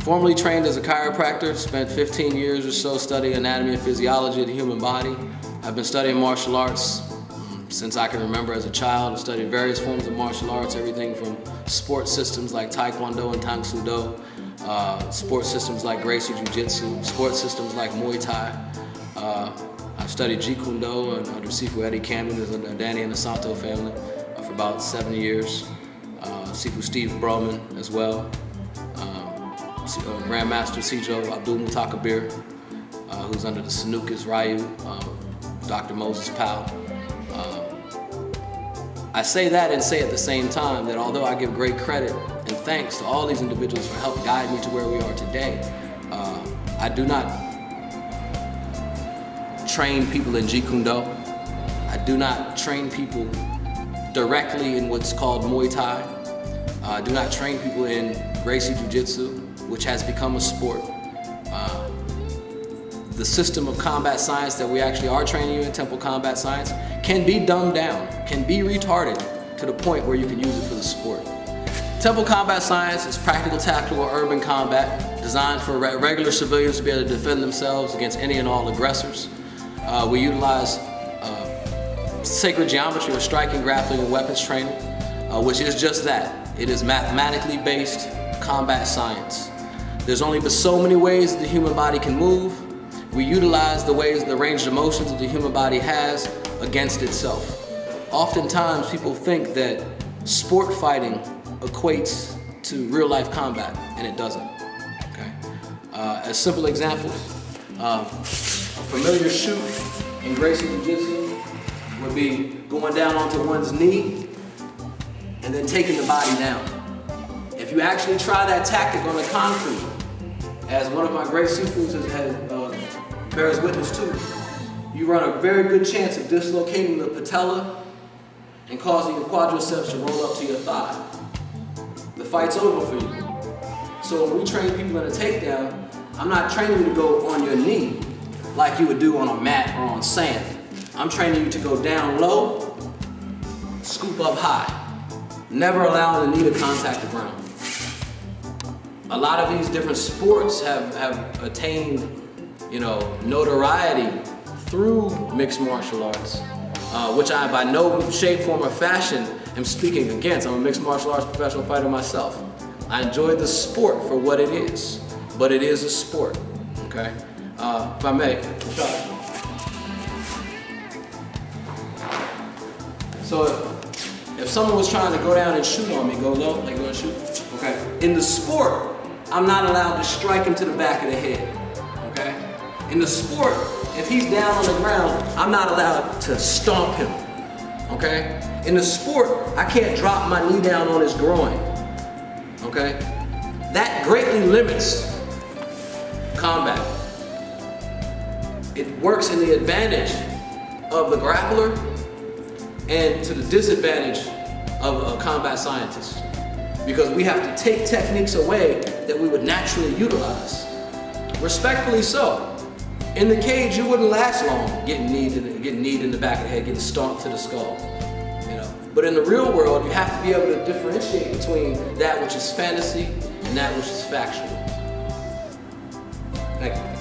Formerly trained as a chiropractor, spent 15 years or so studying anatomy and physiology of the human body. I've been studying martial arts since I can remember as a child. I've studied various forms of martial arts, everything from sports systems like Taekwondo and Tang Soo Do, sports systems like Gracie Jiu-Jitsu, sports systems like Muay Thai. I've studied Jeet Kune Do under Sifu Eddie Camden, who's under Danny and the Santo family, for about 7 years. Sifu Steve Broman as well. Grandmaster Sijo Abdul Mutakabir, who's under the Sanukas Ryu, Dr. Moses Powell. I say that and say at the same time that although I give great credit and thanks to all these individuals for helping guide me to where we are today, I do not train people in Jeet Kune Do. I do not train people directly in what's called Muay Thai. I do not train people in Gracie Jiu-Jitsu, which has become a sport. The system of combat science that we actually are training you in, Temple Combat Science, can be dumbed down, can be retarded to the point where you can use it for the sport. Temple Combat Science is practical, tactical, urban combat designed for regular civilians to be able to defend themselves against any and all aggressors. We utilize sacred geometry or striking, grappling, and weapons training, which is just that. It is mathematically based combat science. There's only but so many ways that the human body can move. We utilize the range of motions that the human body has against itself. Oftentimes people think that sport fighting equates to real life combat, and it doesn't. Okay? As simple examples, a familiar shoot in Gracie Jiu-Jitsu would be going down onto one's knee and then taking the body down. If you actually try that tactic on the concrete, as one of my great Sifus bears witness to, you run a very good chance of dislocating the patella and causing your quadriceps to roll up to your thigh. The fight's over for you. So when we train people in a takedown, I'm not training you to go on your knee like you would do on a mat or on sand. I'm training you to go down low, scoop up high, never allowing the knee to contact the ground. A lot of these different sports have attained, notoriety through mixed martial arts, which I by no shape, form, or fashion am speaking against. I'm a mixed martial arts professional fighter myself. I enjoy the sport for what it is, but it is a sport, okay? If I may, so if someone was trying to go down and shoot on me, go low, like go and shoot, okay? In the sport, I'm not allowed to strike him to the back of the head, okay? In the sport, if he's down on the ground, I'm not allowed to stomp him, okay? In the sport, I can't drop my knee down on his groin, okay? That greatly limits combat. It works in the advantage of the grappler and to the disadvantage of a combat scientist, because we have to take techniques away that we would naturally utilize. Respectfully so. In the cage, you wouldn't last long getting kneed in the back of the head, getting stomped to the skull. But in the real world, you have to be able to differentiate between that which is fantasy and that which is factual. Thank you.